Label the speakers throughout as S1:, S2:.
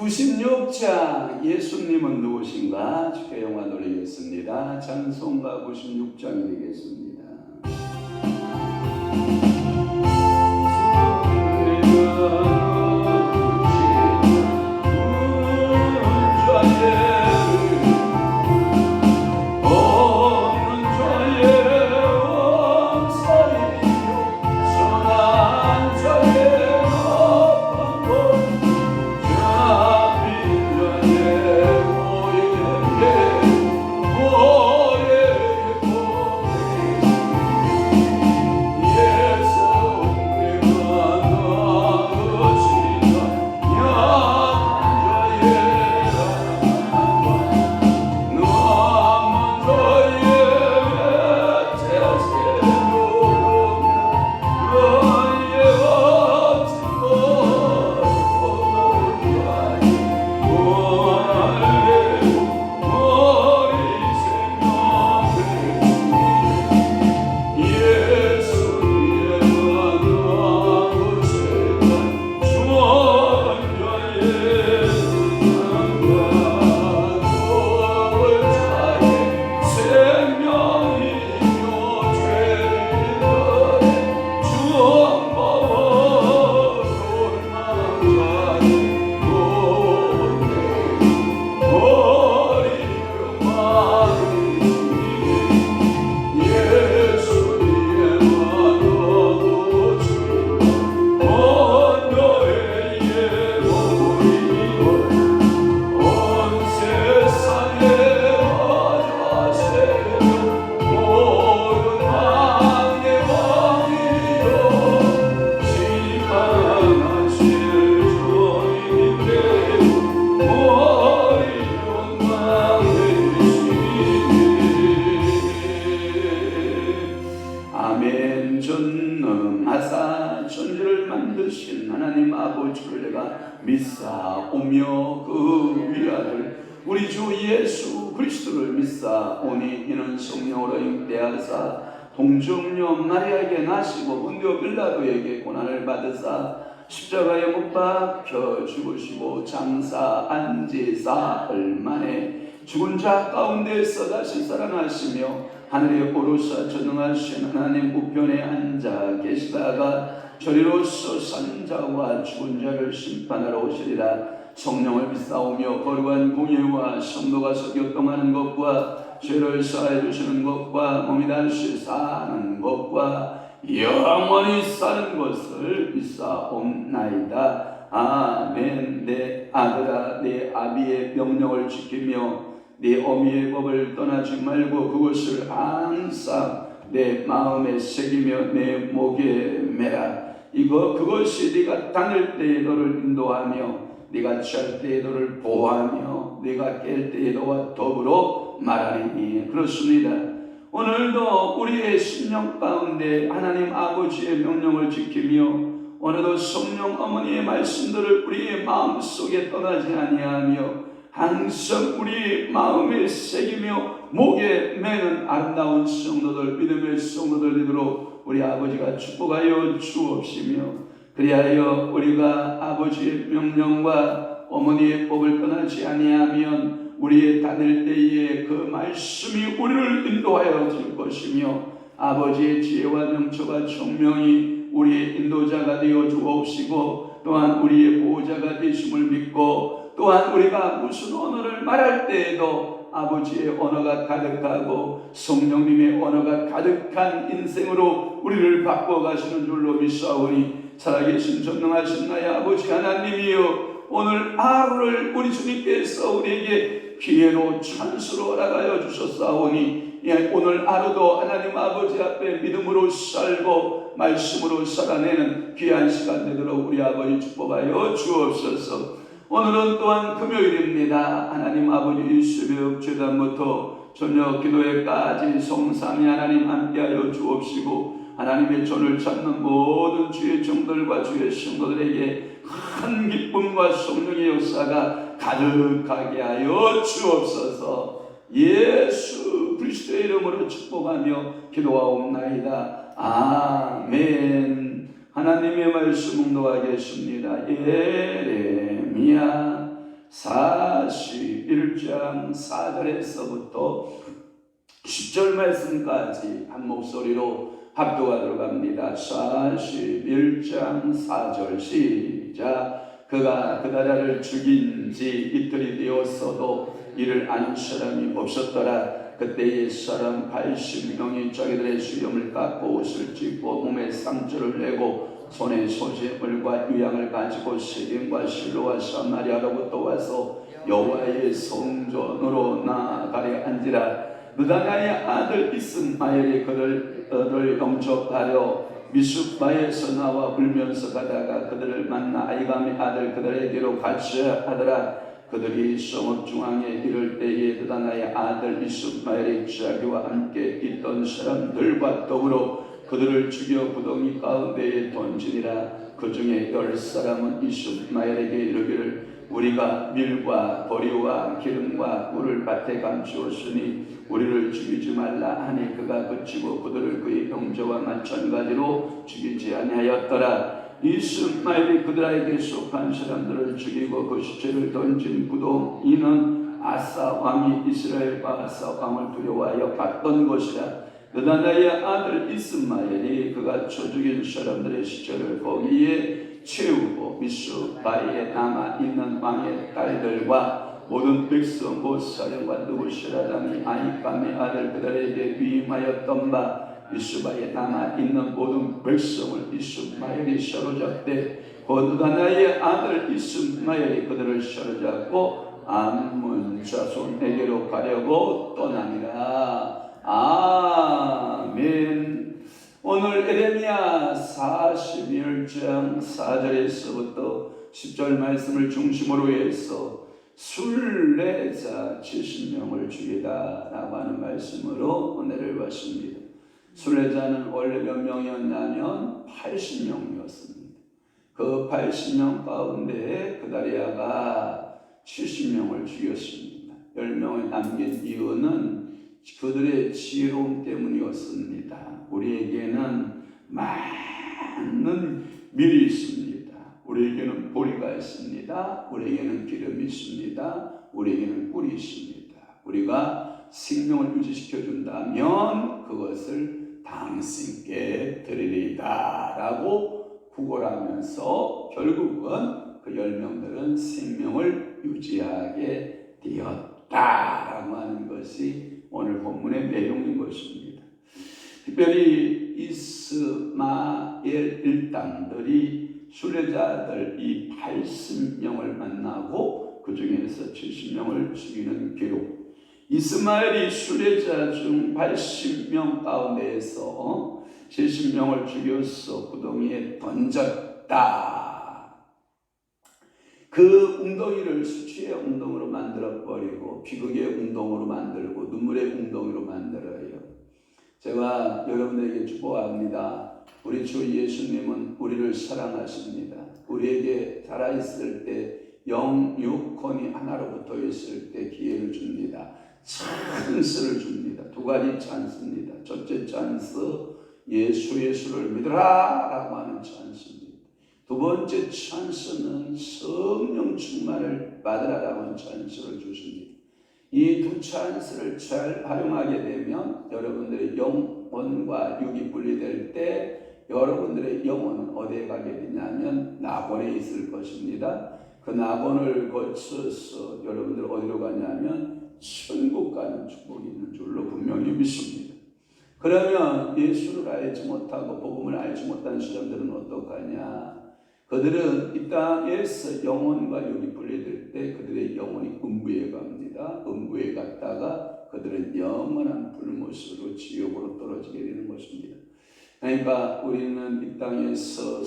S1: 96장 예수님은 누구신가? 주께 영광 돌리겠습니다. 찬송가 96장이 되겠습니다. 전능하사 천지를 만드신 하나님 아버지를 내가 믿사오며 그 위아들 우리 주 예수 그리스도를 믿사오니 이는 성령으로 잉태하사 동정녀 마리아에게 나시고 본디오 빌라도에게 고난을 받으사 십자가에 못 박혀 죽으시고 장사 안지 사흘 만에 죽은 자 가운데서 다시 살아나시며 하늘에 오르사 전능하신 하나님 우편에 앉아 계시다가 저리로서 산자와 죽은 자를 심판하러 오시리라. 성령을 믿사오며 거룩한 공예와 성도가 섞여 동하는 것과 죄를 사해 주시는 것과 몸이 다시 사는 것과 영원히 사는 것을 믿사옵나이다. 아멘. 내 아들아, 내 아비의 명령을 지키며 네 어미의 법을 떠나지 말고 그것을 항상 내 마음에 새기며 내 목에 매라. 그것이 네가 다닐 때에 너를 인도하며 네가 취할 때에 너를 보호하며 네가 깰 때에 너와 더불어 말하리니. 그렇습니다. 오늘도 우리의 심령 가운데 하나님 아버지의 명령을 지키며 오늘도 성령 어머니의 말씀들을 우리의 마음속에 떠나지 아니하며 항상 우리 마음에 새기며 목에 매는 아름다운 성도들, 믿음의 성도들 되도록 우리 아버지가 축복하여 주옵시며, 그리하여 우리가 아버지의 명령과 어머니의 법을 떠나지 아니하면 우리의 다닐 때에 그 말씀이 우리를 인도하여 줄 것이며 아버지의 지혜와 명초가 총명이 우리의 인도자가 되어 주옵시고 또한 우리의 보호자가 되심을 믿고 또한 우리가 무슨 언어를 말할 때에도 아버지의 언어가 가득하고 성령님의 언어가 가득한 인생으로 우리를 바꿔가시는 줄로 믿사오니 살아계신 전능하신 나의 아버지 하나님이여, 오늘 하루를 우리 주님께서 우리에게 기회로 찬수로 허락하여 주셨사오니 오늘 하루도 하나님 아버지 앞에 믿음으로 살고 말씀으로 살아내는 귀한 시간 되도록 우리 아버지 축복하여 주옵소서. 오늘은 또한 금요일입니다. 하나님 아버지 새벽 제단부터 저녁 기도회까지 성삼위 하나님 함께하여 주옵시고 하나님의 손을 찾는 모든 주의 종들과 주의 성도들에게 큰 기쁨과 성령의 역사가 가득하게 하여 주옵소서. 예수 그리스도의 이름으로 축복하며 기도하옵나이다. 아멘. 하나님의 말씀 묵도하겠습니다. 예레미야 41장 4절에서부터 10절 말씀까지 한 목소리로 합독하도록 합니다. 41장 4절 시작. 그가 그다라를 죽인 지 이틀이 되었어도 이를 아는 사람이 없었더라. 그때 옛사람 80명이 자기들의 수염을 깎고 옷을 찢고 몸에 상처를 내고 손에 소재물과 유향을 가지고 시림과 실로와 사마리아로부터 와서 여호와의 성전으로 나아가려 한지라. 느다냐의 아들 이스마엘이 그들을 영접하려 미숫바에서 나와 울면서 가다가 그들을 만나 아이감의 아들 그들에게로 가자 하더라. 그들이 성읍 중앙에 이를 때에 느다냐의 아들 이스마엘이 자기와 함께 있던 사람들과 더불어 그들을 죽여 구덩이 가운데에 던지니라. 그 중에 10사람은 이스마엘에게 이르기를 우리가 밀과 보리와 기름과 꿀을 밭에 감추었으니 우리를 죽이지 말라 하니 그가 그치고 그들을 그의 형제와 마찬가지로 죽이지 아니하였더라. 이스마엘이 그들에게 속한 사람들을 죽이고 그 시체를 던진 구덩이는 아사 왕이 이스라엘 아사 왕을 두려워하여 갔던 곳이라. 느다냐의 아들 이스마엘이 그가 쳐 죽인 사람들의 시체를 거기에 채우고 미숫바에 남아있는 왕의 딸들과 모든 백성 곧 사령관 느부시라장이 아히감의 아들 그들에게 위임하였던 바 미숫바에 남아있는 모든 백성을 이스마엘이 사로잡되 곧 느다냐의 아들 이스마엘이 그들을 사로잡고 암몬 자손에게로 가려고 떠나니라. 아멘. 오늘 에레미야 41장 4절에서부터 10절 말씀을 중심으로 해서 순례자 70명을 죽이다 라고 하는 말씀으로 은혜를 받습니다. 순례자는 원래 몇 명이었냐면 80명이었습니다. 그 80명 가운데 그다리아가 70명을 죽였습니다. 10명을 남긴 이유는 그들의 지혜로움 때문이었습니다. 우리에게는 많은 밀이 있습니다. 우리에게는 보리가 있습니다. 우리에게는 기름이 있습니다. 우리에게는 꿀이 있습니다. 우리가 생명을 유지시켜 준다면 그것을 당신께 드리리다 라고 구걸하면서 결국은 그 10명들은 생명을 유지하게 되었다라고 하는 것이 오늘 본문의 내용인 것입니다. 특별히 이스마엘 일당들이 순례자들 이 80명을 만나고 그 중에서 70명을 죽이는 기록. 이스마엘이 순례자 중 80명 가운데에서 70명을 죽여서 구덩이에 던졌다. 그 웅덩이를 수치의 웅덩이로 만들어버리고 비극의 웅덩이로 만들고 눈물의 웅덩이로 만들어요. 제가 여러분에게 축복합니다. 우리 주 예수님은 우리를 사랑하십니다. 우리에게 살아있을 때 영육혼이 하나로 붙어 있을 때 기회를 줍니다. 찬스를 줍니다. 두 가지 찬스입니다. 첫째 찬스, 예수를 믿으라 라고 하는 찬스입니다. 두 번째 찬스는 성령 충만을 받으라라고 하는 찬스를 주십니다. 이 두 찬스를 잘 활용하게 되면 여러분들의 영혼과 육이 분리될 때 여러분들의 영혼은 어디에 가게 되냐면 낙원에 있을 것입니다. 그 낙원을 거쳐서 여러분들 어디로 가냐면 천국 가는 축복이 있는 줄로 분명히 믿습니다. 그러면 예수를 알지 못하고 복음을 알지 못한 사람들은 어떡하냐? 그들은 이 땅에서 영혼과 육이 분리될 때 그들의 영혼이 음부에 갑니다. 음부에 갔다가 그들은 영원한 불못으로 지옥으로 떨어지게 되는 것입니다. 그러니까 우리는 이 땅에서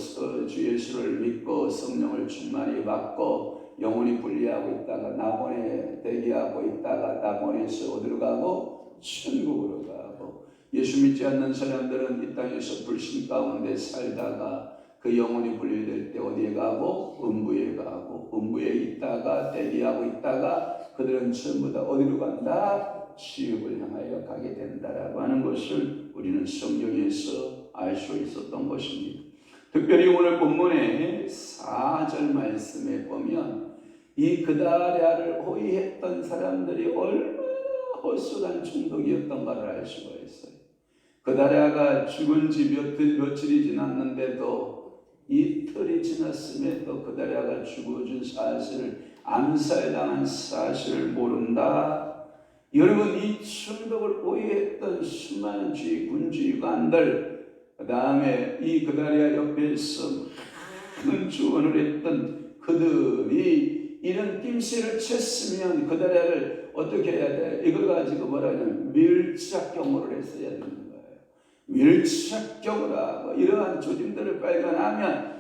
S1: 주 예수를 믿고 성령을 충만히 받고 영혼이 분리하고 있다가 낙원에 대기하고 있다가 낙원에서 어디로 가고? 천국으로 가고, 예수 믿지 않는 사람들은 이 땅에서 불신 가운데 살다가 그 영혼이 분리될 때 어디에 가고? 음부에 가고, 음부에 있다가 대기하고 있다가 그들은 전부 다 어디로 간다? 지옥을 향하여 가게 된다라고 하는 것을 우리는 성경에서 알 수 있었던 것입니다. 특별히 오늘 본문의 4절 말씀에 보면 이 그다랴를 호위했던 사람들이 얼마나 헛소리한 충동이었던가를 알 수가 있어요. 그다랴가 죽은 지 며칠이 지났는데도 이틀이 지났음에도 그다랴가 죽어준 사실을, 암살당한 사실을 모른다. 여러분, 이 충동을 호위했던 수많은 군주관들, 그 다음에 이 그다랴 옆에서 큰 주원을 했던 그들이 이런 낌새를 쳤으면 그다랴를 어떻게 해야 돼? 이걸 가지고 뭐라 하냐면 밀착경호를 했어야 되는 거예요. 밀착경호라 이러한 조짐들을 발견하면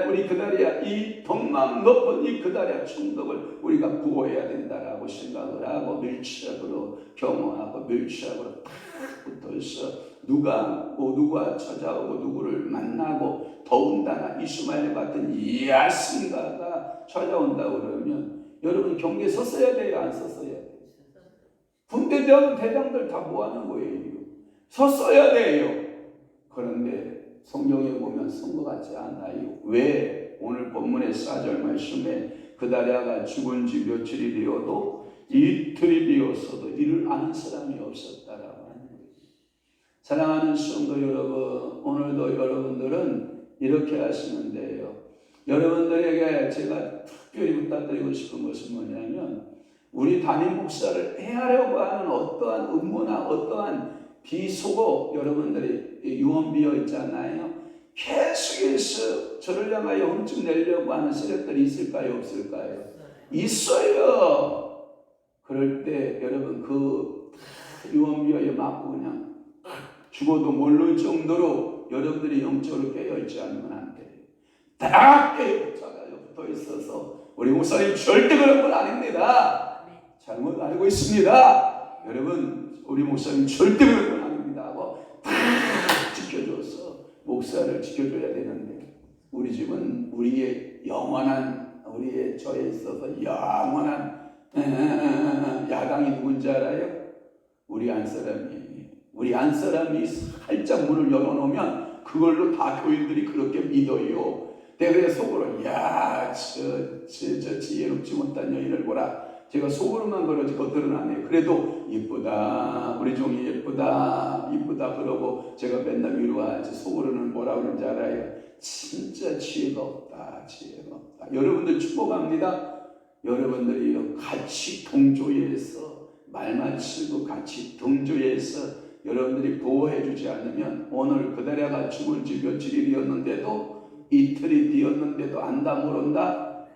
S1: 우리 그다랴, 이 덕망 높은 이 그다랴 충동을 우리가 구호해야 된다라고 생각을 하고 밀착으로 경호하고 밀착으로 딱 붙어서 누가 찾아오고 누구를 만나고, 더군다나 이스마엘 같은 야신가가 찾아온다고 그러면 여러분 경계에 섰어야 돼요, 안 섰어야 돼요? 군대 대장들 다 뭐하는 거예요? 섰어야 돼요. 그런데 성경에 보면 선 것 같지 않아요. 왜? 오늘 본문의 4절 말씀에 그다랴가 죽은 지 며칠이 되어도 이틀이 되었어도 이를 아는 사람이 없었다라고 하는 거예요. 사랑하는 성도 여러분, 오늘도 여러분들은 이렇게 하시면 돼요. 여러분들에게 제가 특별히 부탁드리고 싶은 것은 뭐냐면, 우리 담임 목사를 해하려고 하는 어떠한 음모나 어떠한 비속어, 여러분들이 유언비어 있잖아요. 계속해서 저를 향하여 흠집 내려고 하는 세력들이 있을까요, 없을까요? 있어요. 그럴 때 여러분 그 유언비어에 맞고 그냥 죽어도 모를 정도로 여러분들이 영적으로 깨어있지 않으면 안 돼요. 딱 붙어 있어서 우리 목사님 절대 그런 건 아닙니다. 잘못 알고 있습니다. 여러분, 우리 목사님 절대 그런 건 아닙니다 하고 딱 지켜줘서 목사를 지켜줘야 되는데, 우리 집은 우리의 영원한, 우리의 저에 있어서 영원한 야당이 누군지 알아요? 우리 안사람이에요. 우리 안사람이 살짝 문을 열어놓으면 그걸로 다 교인들이 그렇게 믿어요. 내가 속으로 저 지혜롭지 못한 여인을 보라. 제가 속으로만 그러지 겉으로는 안 해요. 그래도 이쁘다, 우리 종이 이쁘다 그러고 제가 맨날 위로하지, 속으로는 뭐라 그러는지 알아요? 진짜 지혜가 없다. 여러분들 축복합니다. 여러분들이 같이 동조해서 말만 쓰고 같이 동조해서 여러분들이 보호해 주지 않으면, 오늘 그다랴가 죽은 지 며칠이 되었는데도, 이틀이 되었는데도 안다 모른다.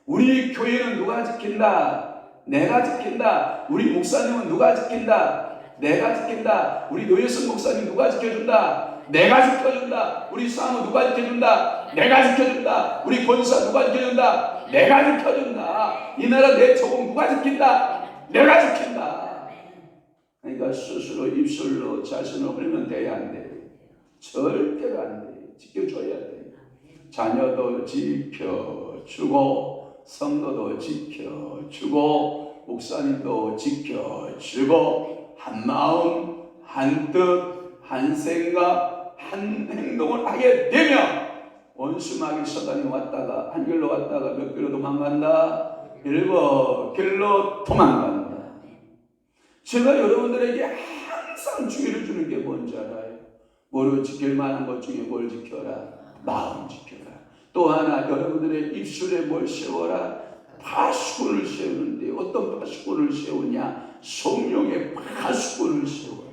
S1: 우리 교회는 누가 지킨다? 내가 지킨다. 우리 목사님은 누가 지킨다? 내가 지킨다. 우리 노예선 목사님 누가 지켜준다? 내가 지켜준다. 우리 사무 누가 지켜준다? 내가 지켜준다. 우리 권사 누가 지켜준다? 내가 지켜준다. 이 나라 내 조공 누가 지킨다? 내가 지킨다. 그러니까 스스로 입술로 자신을 헐면 돼야 안 돼요. 절대로 안 돼요. 지켜줘야 돼요. 자녀도 지켜주고, 성도도 지켜주고, 목사님도 지켜주고, 한 마음, 한 뜻, 한 생각, 한 행동을 하게 되면 원수마귀 사단이 왔다가 한 길로 왔다가 몇 길로 도망간다? 7길로 도망간다. 제가 여러분들에게 항상 주의를 주는 게 뭔지 알아요? 뭐를 지킬 만한 것 중에 뭘 지켜라? 마음 지켜라. 또 하나, 여러분들의 입술에 뭘 세워라? 파수꾼을 세우는데, 어떤 파수꾼을 세우냐? 성령의 파수꾼을 세워라.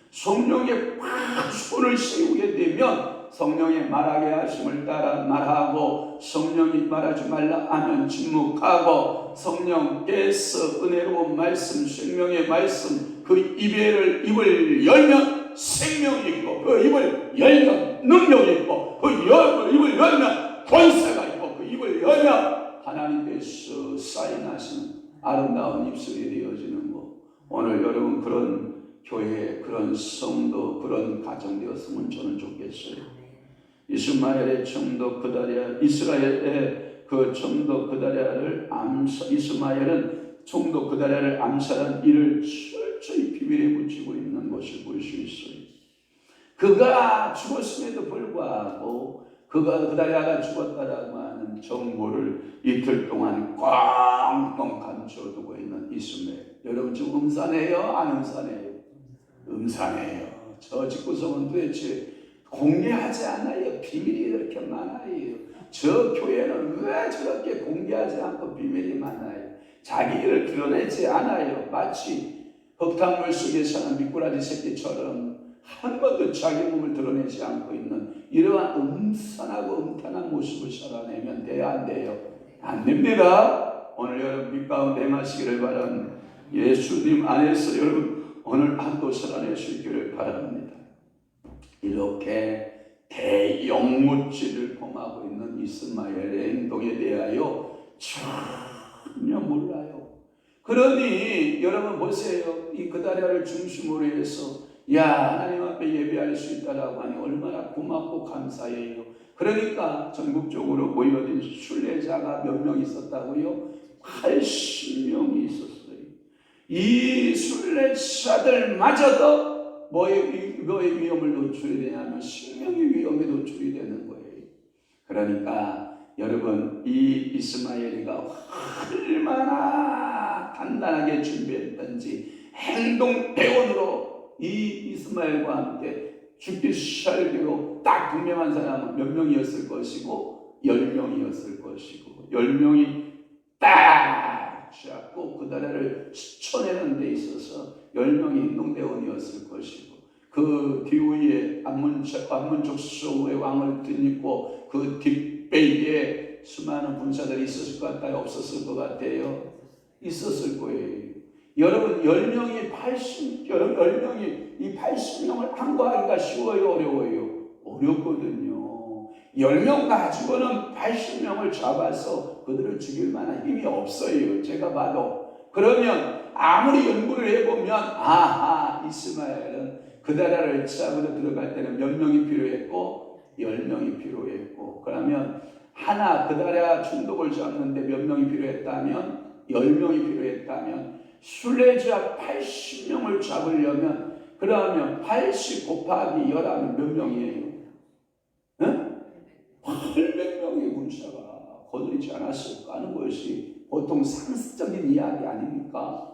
S1: 성령의 파수꾼을 세우게 되면 성령의 말하게 하심을 따라 말하고, 성령이 말하지 말라 하면 침묵하고, 성령께서 은혜로운 말씀, 생명의 말씀, 그 입을 열면 생명이 있고, 그 입을 열면 능력이 있고, 그 입을 열면 권세가 있고, 그 입을 열면 하나님께서 사인하시는 아름다운 입술이 되어지는 거. 오늘 여러분 그런 교회, 그런 성도, 그런 가정 되었으면 저는 좋겠어요. 이스마엘의 청도 그다랴, 이스라엘의 그 청도 그다랴를 이스마엘은 청도 그다랴를 암살한 일을 철저히 비밀에 붙이고 있는 것을 볼 수 있어요. 그가 죽었음에도 불구하고 그다리아가 죽었다라고 하는 정보를 이틀 동안 꽝꽝 감춰두고 있는 이스마엘. 여러분 지금 음산해요? 안 음산해요? 음산해요. 저 집구석은 도대체 공개하지 않아요. 비밀이 그렇게 많아요. 저 교회는 왜 저렇게 공개하지 않고 비밀이 많아요? 자기 일을 드러내지 않아요. 마치 흙탕물 속에 사는 미꾸라지 새끼처럼 한 번도 자기 몸을 드러내지 않고 있는 이러한 음산하고 음탄한 모습을 살아내면 돼요? 안 돼요? 안 됩니다. 오늘 여러분 빛 가운데 행하시기를 바랍니다. 예수님 안에서 여러분 오늘 하루도 살아낼 수 있기를 바랍니다. 이렇게 대영무치를 범하고 있는 이스마엘의 행동에 대하여 전혀 몰라요. 그러니 여러분 보세요. 이 그다리아를 중심으로 해서 하나님 앞에 예배할 수 있다라고 하니 얼마나 고맙고 감사해요. 그러니까 전국적으로 모여진 순례자가 몇 명 있었다고요? 80명이 있었어요. 이 순례자들마저도 뭐의 위험을 노출이 되냐면 생명의 위험에 노출이 되는 거예요. 그러니까 여러분 이 이스마엘이가 얼마나 단단하게 준비했던지 행동 대원으로 이 이스마엘과 함께 죽기 살기로 딱 분명한 사람은 몇 명이었을 것이고 10명이었을 것이고 10명이 딱 잡고 그다리아를 쳐내는 데 있어서 10명이 행동대원이었을 것이고 그 뒤위에 암몬족 수의 왕을 뒷입고 그 뒷배에 수많은 군사들이 있었을 것 같아요? 없었을 것 같아요? 있었을 거예요. 여러분 10명이 이 80명을 항거하기가 쉬워요? 어려워요? 어렵거든요. 10명 가지고는 80명을 잡아서 그들을 죽일 만한 힘이 없어요. 제가 봐도. 그러면 아무리 연구를 해보면 이스마엘은 그다리아를 잡으러 들어갈 때는 몇 명이 필요했고 10명이 필요했고 그러면 하나 그다리아 충독을 잡는데 몇 명이 필요했다면 10명이 필요했다면 순례자 80명을 잡으려면 그러면 80 곱하기 11몇 명이에요? 800명의 군사가 거느리지 않았을까 하는 것이 보통 상식적인 이야기 아닙니까?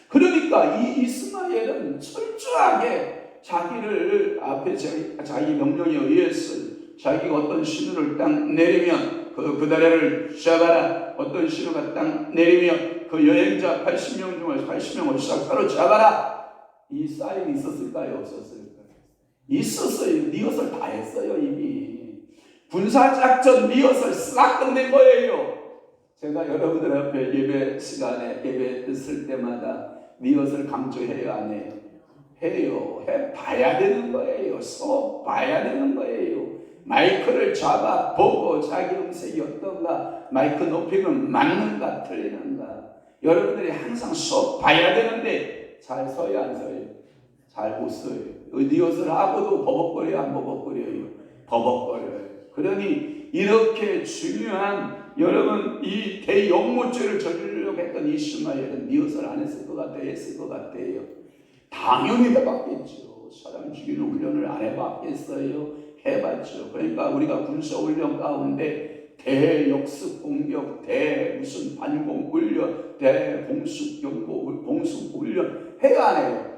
S1: 그러니까 이 이스마엘은 철저하게 자기를 앞에 자기 명령에 의해서 자기가 어떤 신호를 딱 내리면 그다리아를 잡아라. 어떤 신호가 딱 내리면 그 여행자 80명 중에 80명을 싹 사로잡아라. 이 사인이 있었을까요? 없었을까요? 있었어요. 리허설 다 했어요. 이미 군사작전 리허설 싹 끝낸 거예요. 제가 여러분들 앞에 예배 시간에 예배 쓸 때마다 리허설 강조해요? 안 해요? 해요. 해봐야 되는 거예요. 써봐야 되는 거예요. 마이크를 잡아 보고 자기 음색이 어떤가, 마이크 높이면 맞는가 틀리는가. 여러분들이 항상 써봐야 되는데 잘 써요 안 써요? 잘 못 써요. 리허설 하고도 버벅거려요 안 버벅거려요? 버벅거려요. 그러니 이렇게 중요한 여러분 이 대영모죄를 저지르려고 했던 이스마엘은 리허설 안 했을 것 같아요? 했을 것 같아요? 당연히 해봤겠죠. 사람 죽이는 훈련을 안 해봤겠어요? 해봤죠. 그러니까 우리가 군사훈련 가운데 대역습 공격, 무슨 반공 훈련, 대공습 경보, 공습 훈련 해야 안 해요?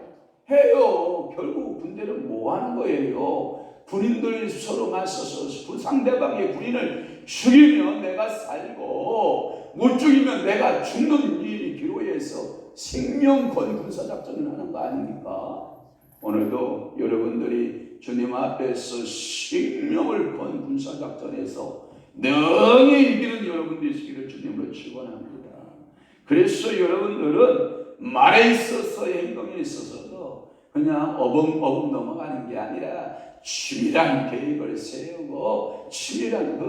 S1: 해요. 결국 군대는 뭐 하는 거예요? 군인들이 서로 맞서서 상대방의 군인을 죽이면 내가 살고 못 죽이면 내가 죽는 이 기로에서 생명권 군사작전을 하는 거 아닙니까? 오늘도 여러분들이 주님 앞에서 생명을 건 군사작전에서 능히 이기는 여러분 되시기를 주님으로 축원합니다. 그래서 여러분들은 말에 있어서의 행동에 있어서도 그냥 어벙어벙 넘어가는 게 아니라 치밀한 계획을 세우고 치밀한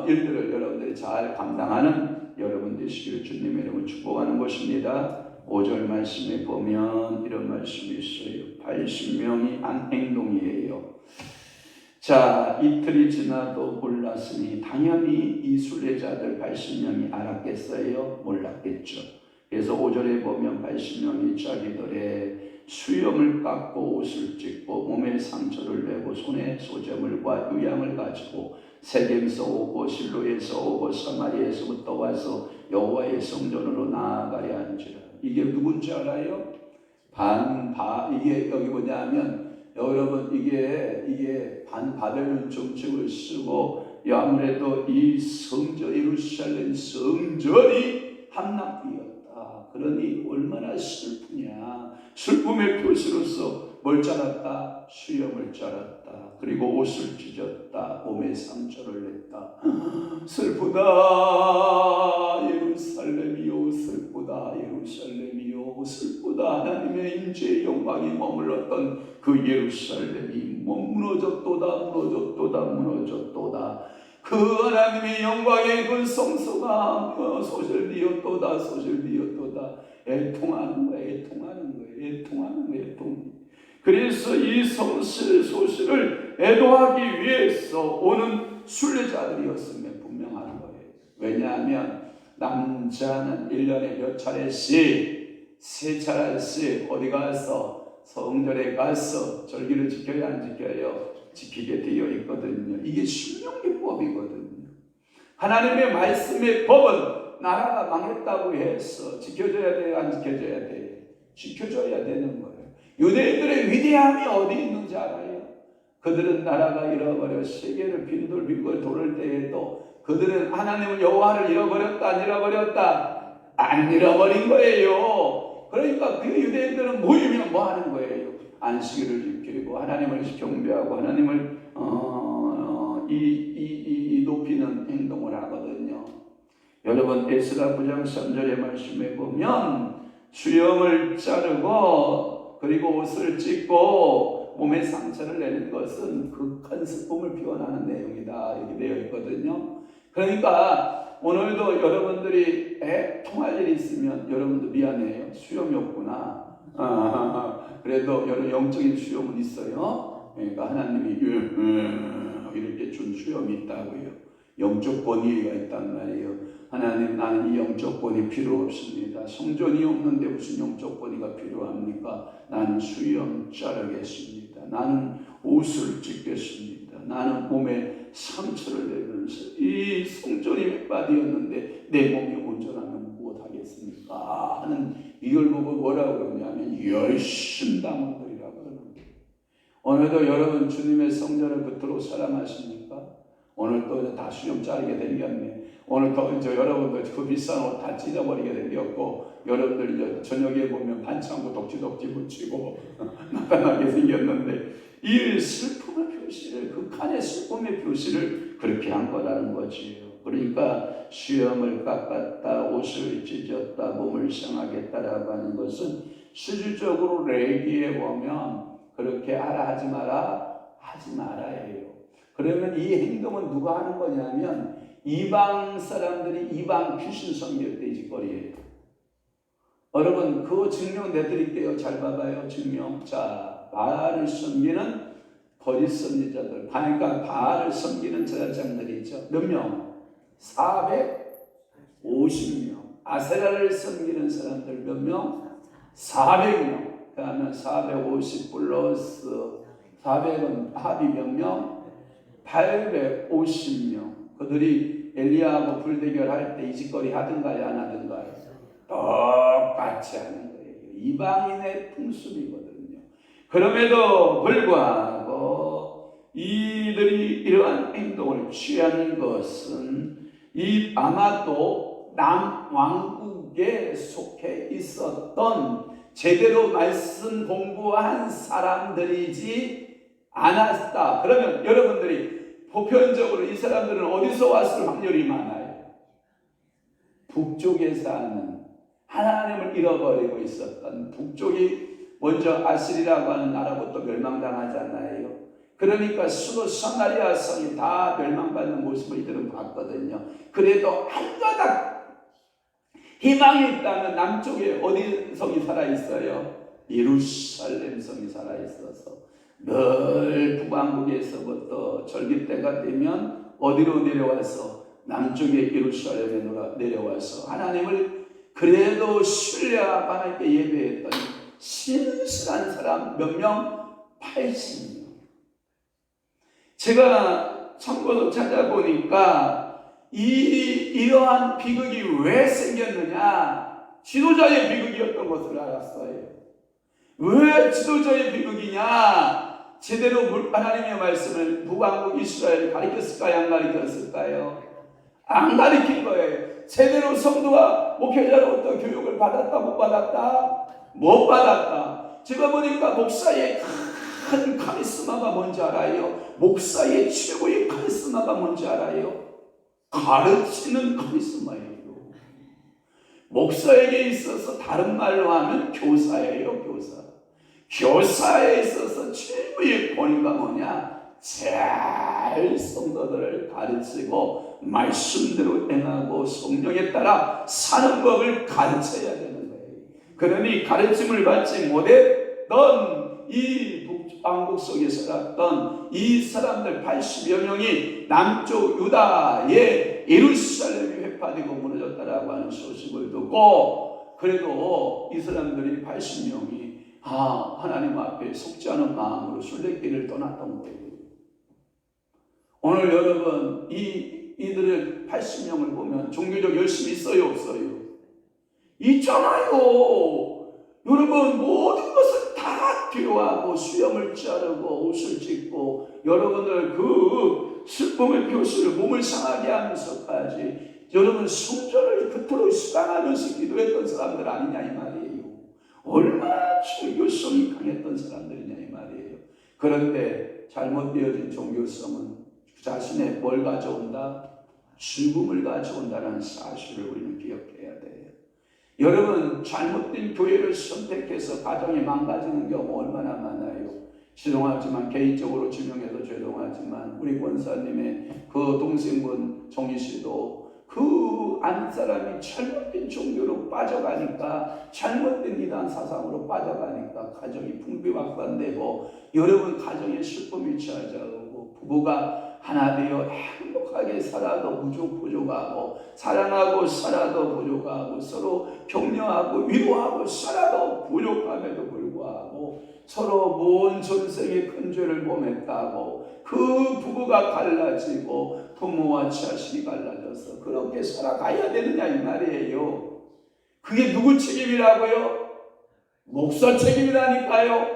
S1: 일들을 여러분들이 잘 감당하는 여러분 되시기를 주님의 이름으로 축복하는 것입니다. 5절 말씀에 보면 이런 말씀이 있어요. 80명이 한 행동이에요. 자, 이틀이 지나도 몰랐으니 당연히 이 순례자들 80명이 알았겠어요? 몰랐겠죠. 그래서 5절에 보면 80명이 자기들의 수염을 깎고 옷을 찢고 몸에 상처를 내고 손에 소재물과 유향을 가지고 세겜에서 오고 실로에서 오고 사마리아에서부터 와서 여호와의 성전으로 나아가려 한지라. 이게 누군지 알아요? 이게 여기 뭐냐면 여러분 이게 반바벨론 정책을 쓰고 아무래도 이 성전 예루살렘 성전이 함락되었다. 그러니 얼마나 슬프냐. 슬픔의 표시로서 뭘 잘랐다? 수염을 잘랐다. 그리고 옷을 찢었다. 몸에 상처를 냈다. 슬프다 예루살렘이요 슬프다 예루살렘이요 슬프다. 하나님의 임재의 영광이 머물렀던 그 예루살렘이 무너졌도다 무너졌도다 무너졌도다. 그 하나님의 영광의 그 성소가 소실되었도다 소실되었도다. 애통하는 거예요. 애통하는 거예요. 애통하는 거예요. 애통. 그래서 이 소실을 애도하기 위해서 오는 순례자들이었음에 분명한 거예요. 왜냐하면 남자는 1년에 몇 차례씩 3차례씩 어디 가서 성전에 가서 절기를 지켜야 안 지켜요? 지키게 되어 있거든요. 이게 신명기법이거든요. 하나님의 말씀의 법은 나라가 망했다고 해서 지켜줘야 돼요? 안 지켜줘야 돼요? 지켜줘야 되는 거예요. 유대인들의 위대함이 어디 있는지 알아요? 그들은 나라가 잃어버려 세계를 빙글빙글 도를 때에도 그들은 하나님을 여호와를 잃어버렸다 안 잃어버렸다? 안 잃어버린 거예요. 그러니까 그 유대인들은 모이면 뭐 하는 거예요? 안식일을 지키고 하나님을 경배하고 하나님을 높이는 행동을 하거든요. 여러분 에스라 9장 3절의 말씀에 보면 수염을 자르고 그리고 옷을 찢고 몸에 상처를 내는 것은 극한 슬픔을 표현하는 내용이다 이렇게 되어 있거든요. 그러니까 오늘도 여러분들이 통할 일이 있으면 여러분도 미안해요. 수염이 없구나. 그래도 여러 영적인 수염은 있어요. 그러니까 하나님이 이렇게 준 수염이 있다고요. 영적 권위가 있단 말이에요. 하나님 나는 이 영적 권위 필요 없습니다. 성전이 없는데 무슨 영적 권위가 필요합니까? 나는 수염 자르겠습니다. 나는 옷을 찢겠습니다. 나는 몸에 상처를 내면서 이 성전이 빠디었는데 내 몸이 온전하면 무엇하겠습니까? 하는 이걸 보고 뭐라고 그러냐면 열심당원들이라고 그러는 거예요. 오늘도 여러분 주님의 성전을 그토록 사랑하십니까? 오늘 또 다 수염 자르게 되겠네. 오늘 또 여러분들 그 비싼 옷 다 찢어버리게 생겼고 여러분들 이제 저녁에 보면 반창고 덕지덕지 붙이고 나타나게 생겼는데 이 슬픔의 표시를 극한의 슬픔의 표시를 그렇게 한 거라는 거지요. 그러니까 수염을 깎았다 옷을 찢었다 몸을 상하겠다라고 하는 것은 실질적으로 레위기에 보면 그렇게 하라 하지 말아예요. 그러면 이 행동은 누가 하는 거냐면 이방 사람들이 이방 귀신 섬길 때 짓거리예요. 여러분 그 증명 내드릴게요. 잘 봐봐요. 증명. 자, 바알을 섬기는 거짓 선지자들, 그러니까 바알을 섬기는 제사장들이 있죠. 몇 명? 450명. 아세라를 섬기는 사람들 몇 명? 400명. 그러면 450 플러스 400은 합이 몇 명? 850명. 그들이 엘리야하고 불대결할 때 이 짓거리 하든가요 안 하든가요? 똑같이 하는 거예요. 이방인의 풍습이거든요. 그럼에도 불구하고 이들이 이러한 행동을 취하는 것은 아마도 남왕국에 속해 있었던 제대로 말씀 공부한 사람들이지 않았다. 그러면 여러분들이 보편적으로 이 사람들은 어디서 왔을 확률이 많아요? 북쪽에 사는 하나님을 잃어버리고 있었던 북쪽이 먼저 아스리라고 하는 나라부터 멸망당하잖아요. 그러니까 수도 사마리아 성이 다 멸망받는 모습을 이들은 봤거든요. 그래도 한 가닥 희망이 있다면 남쪽에 어디 성이 살아있어요? 예루살렘 성이 살아있어서 늘 북왕국에서부터 절기때가 되면 어디로 내려와서 남쪽의 예루살렘에 내려와서 하나님을 그래도 신뢰하고 하나님께 예배했던 신실한 사람 몇 명? 80명. 제가 참고로 찾아보니까 이러한 비극이 왜 생겼느냐? 지도자의 비극이었던 것을 알았어요. 왜 지도자의 비극이냐? 제대로 하나님의 말씀을 북왕국 이스라엘이 가르쳤을까요? 안 가르쳤을까요? 안 가르친 거예요. 제대로 성도와 목회자로부터 교육을 받았다 못 받았다? 못 받았다. 제가 보니까 목사의 큰 카리스마가 뭔지 알아요? 목사의 최고의 카리스마가 뭔지 알아요? 가르치는 카리스마예요. 목사에게 있어서 다른 말로 하면 교사예요. 교사에 있어서 최고의 권위가 뭐냐? 잘 성도들을 가르치고 말씀대로 행하고 성령에 따라 사는 법을 가르쳐야 되는 거예요. 그러니 가르침을 받지 못했던 이 왕국 속에 살았던 이 사람들 80여 명이 남쪽 유다의 예루살렘이 회파되고 무너졌다라고 하는 소식을 듣고, 그래도 이 사람들이 80명이 하나님 앞에 속지 않은 마음으로 순례길을 떠났던 거예요. 오늘 여러분 이들의 80명을 보면 종교적 열심이 있어요 없어요? 있잖아요. 여러분 모든 것을 다 필요하고 수염을 자르고 옷을 찢고 여러분들 그 슬픔의 표시를 몸을 상하게 하면서까지 여러분 성전을 그토록 수강하면서 기도했던 사람들 아니냐 이 말이에요. 얼마나 종교성이 강했던 사람들이냐 이 말이에요. 그런데 잘못되어진 종교성은 자신의 뭘 가져온다? 죽음을 가져온다는 사실을 우리는 기억해야 돼요. 여러분 잘못된 교회를 선택해서 가정이 망가지는 경우 얼마나 많아요. 죄송하지만 개인적으로 지명해서 죄송하지만 우리 권사님의 그 동생분 정희씨도 그 안 사람이 잘못된 종교로 빠져가니까 잘못된 이단 사상으로 빠져가니까 가정이 풍비박산되고 여러분 가정에 슬픔이 찾아오고 부부가 하나 되어 행복하게 살아도 부족하고 사랑하고 살아도 부족하고 서로 격려하고 위로하고 살아도 부족함에도 불구하고 서로 먼 전생에 큰 죄를 범했다고 그 부부가 갈라지고 부모와 자식이 갈라져서 그렇게 살아가야 되느냐 이 말이에요. 그게 누구 책임이라고요? 목사 책임이라니까요.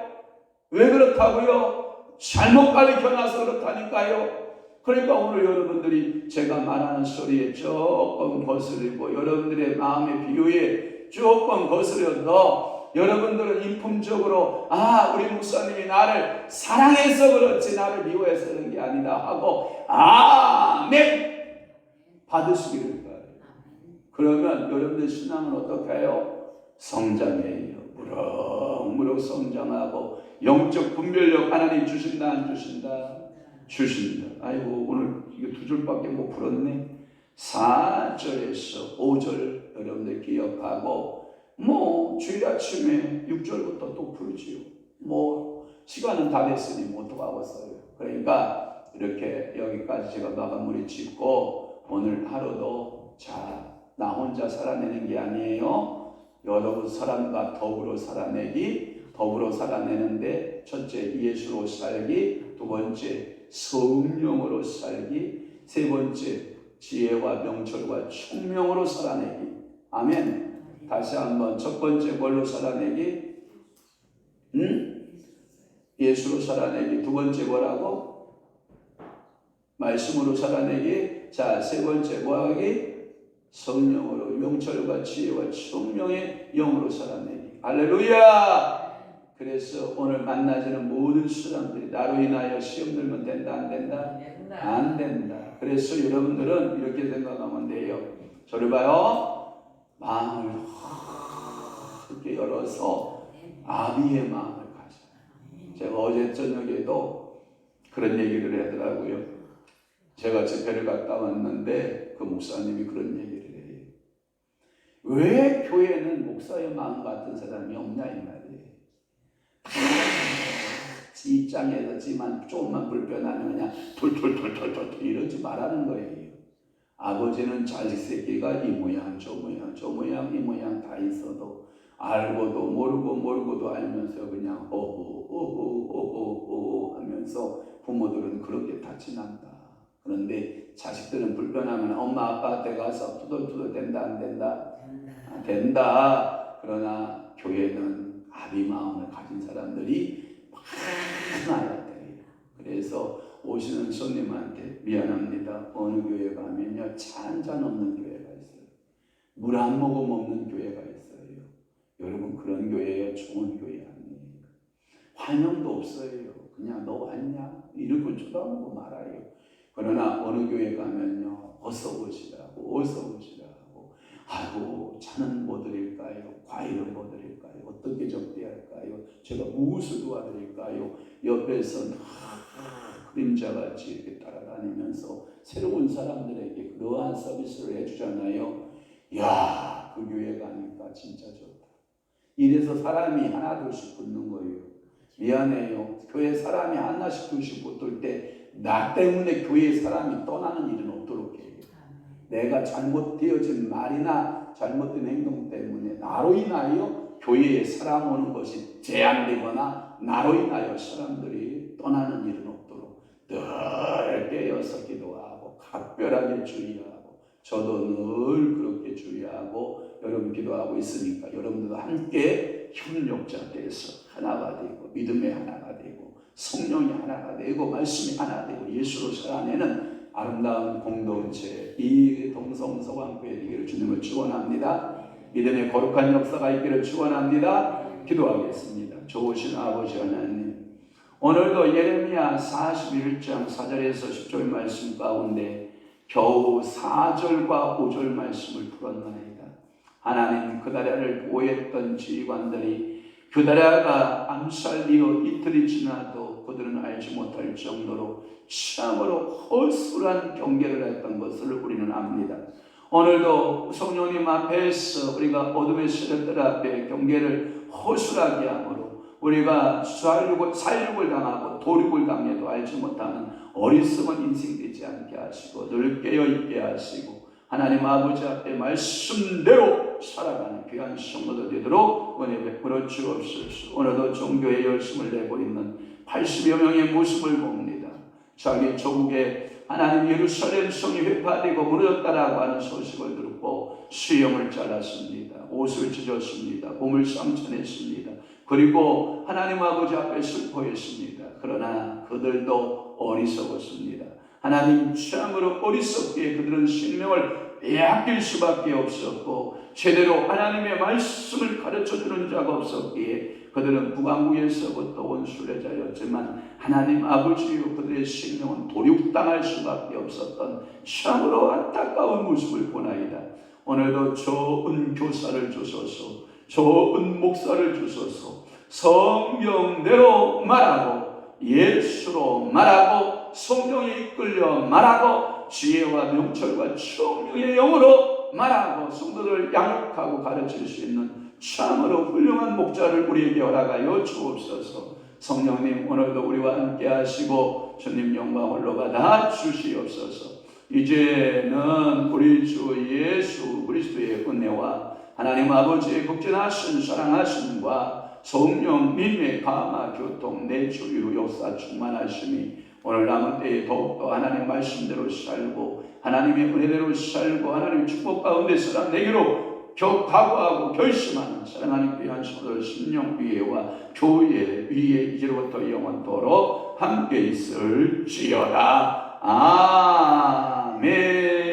S1: 왜 그렇다고요? 잘못 가르쳐놔서 그렇다니까요. 그러니까 오늘 여러분들이 제가 말하는 소리에 조금 거스르고 여러분들의 마음의 비유에 조금 거스려도 여러분들은 인품적으로 우리 목사님이 나를 사랑해서 그렇지 나를 미워해서 그런 게 아니다 하고 아멘 받으시기를 바라요. 그러면 여러분들 신앙은 어떻게 해요? 성장해요. 무럭무럭 성장하고 영적 분별력 하나님 주신다 안 주신다? 주신다. 아이고 오늘 이거 2줄밖에 못 풀었네. 4절에서 5절 여러분들 기억하고 주일 아침에 6절부터 또 풀지요. 시간은 다 됐으니 못 하겠어요. 그러니까 이렇게 여기까지 제가 마무리 짓고 오늘 하루도 나 혼자 살아내는 게 아니에요. 여러분 사람과 더불어 살아내는데 첫째 예수로 살기, 두 번째 성령으로 살기, 세 번째 지혜와 명철과 총명으로 살아내기. 아멘. 다시 한번 첫 번째 뭘로 살아내기? 예수로 살아내기. 두 번째 뭐라고? 말씀으로 살아내기. 자, 세 번째 뭐하기? 성령으로 명철과 지혜와 총명의 영으로 살아내기. 할렐루야. 그래서 오늘 만나지는 모든 사람들이 나로 인하여 시험 들면 된다 안 된다? 안 된다. 그래서 여러분들은 이렇게 생각하면 돼요. 저를 봐요. 마음을 크게 열어서 아비의 마음을 가져. 제가 어제 저녁에도 그런 얘기를 하더라고요. 제가 집회를 갔다 왔는데 그 목사님이 그런 얘기를 해요. 왜 교회는 목사의 마음 같은 사람이 없냐 이 말이에요. 지 입장에서 지만 조금만 불편하면 그냥 툴툴툴툴툴 이러지 말라는 거예요. 아버지는 자식 새끼가 이 모양 저 모양 이 모양 다 있어도 알고도 모르고도 알면서 그냥 어허 하면서 부모들은 그렇게 다친한다. 그런데 자식들은 불편하면 엄마 아빠한테 가서 투덜투덜 된다 안 된다? 된다. 그러나 교회는 아비 마음을 가진 사람들이 많아야 돼요. 그래서 오시는 손님한테 미안합니다. 어느 교회 가면요 차 한 잔 없는 교회가 있어요. 물 한 모금 없는 교회가 있어요. 여러분 그런 교회가 좋은 교회 아니에요. 환영도 없어요. 그냥 너 왔냐? 이러고 쳐다보고 말아요. 그러나 어느 교회 가면요 어서 오시라고 아이고 차는 뭐 드릴까요? 과일은 뭐 드릴까요? 어떻게 접대할까요? 제가 무엇을 도와드릴까요? 옆에서 그림자같이 이렇게 따라다니면서 새로운 사람들에게 그러한 서비스를 해주잖아요. 야, 그 교회 가니까 진짜 좋다. 이래서 사람이 하나 둘씩 붙는 거예요. 미안해요. 교회 사람이 하나씩 둘씩 붙을 때 나 때문에 교회 사람이 떠나는 일은 없도록 해요. 내가 잘못되어진 말이나 잘못된 행동 때문에 나로 인하여 교회에 사람 오는 것이 제한되거나 나로 인하여 사람들이 떠나는 일은 없도록 늘 깨어서 기도하고 각별하게 주의하고 저도 늘 그렇게 주의하고 여러분 기도하고 있으니까 여러분들도 함께 협력자 돼서 하나가 되고 믿음의 하나가 되고 성령이 하나가 되고 말씀이 하나 되고 예수로 살아내는 아름다운 공동체 이 동성서강교회 되기를 주님을 축원합니다. 믿음의 거룩한 역사가 있기를 축원합니다. 기도하겠습니다. 좋으신 아버지 하나님, 오늘도 예레미야 41장 4절에서 10절 말씀 가운데 겨우 4절과 5절 말씀을 풀었나이다. 하나님, 그다라를 보호했던 지휘관들이 그다라가 암살되어 이틀이 지나도 그들은 알지 못할 정도로 참으로 허술한 경계를 했던 것을 우리는 압니다. 오늘도 성령님 앞에서 우리가 어둠의 세력들 앞에 경계를 허술하게 함으로 우리가 살육을 당하고 도륙을 당해도 알지 못하는 어리석은 인생 되지 않게 하시고 늘 깨어있게 하시고 하나님 아버지 앞에 말씀대로 살아가는 귀한 성도들 되도록 은혜 베풀어 주옵소서. 오늘도 종교에 열심을 내고 있는 80여 명의 모습을 봅니다. 자기 조국에 하나님 예루살렘 성이 회파되고 무너졌다라고 하는 소식을 듣고 수염을 잘랐습니다. 옷을 찢었습니다. 몸을 상처냈습니다. 그리고 하나님 아버지 앞에 슬퍼했습니다. 그러나 그들도 어리석었습니다. 하나님 참으로 어리석게 그들은 생명을 빼앗길 수밖에 없었고 제대로 하나님의 말씀을 가르쳐주는 자가 없었기에 그들은 북왕국에서부터 온 순례자였지만 하나님 아버지요 그들의 생명은 도륙당할 수밖에 없었던 참으로 안타까운 모습을 보나이다. 오늘도 좋은 교사를 주소서, 좋은 목사를 주소서, 성경대로 말하고 예수로 말하고 성령에 이끌려 말하고 지혜와 명철과 청명의 영으로 말하고 성도를 양육하고 가르칠 수 있는 참으로 훌륭한 목자를 우리에게 허락하여 주옵소서. 성령님 오늘도 우리와 함께 하시고 주님 영광 홀로 받아 주시옵소서. 이제는 우리 주 예수 그리스도의 은혜와 하나님 아버지의 극진하신 사랑하심과 성령 님의 감화 교통 내주유 역사 충만하심이 오늘 남은 때에 더욱더 하나님 말씀대로 살고 하나님의 은혜대로 살고 하나님의 축복 가운데 살아내기로 각오하고 결심하는 사랑하는 귀한 성도들 심령 위에와 교회 위에 이제로부터 영원토록 함께 있을지어다. 아멘.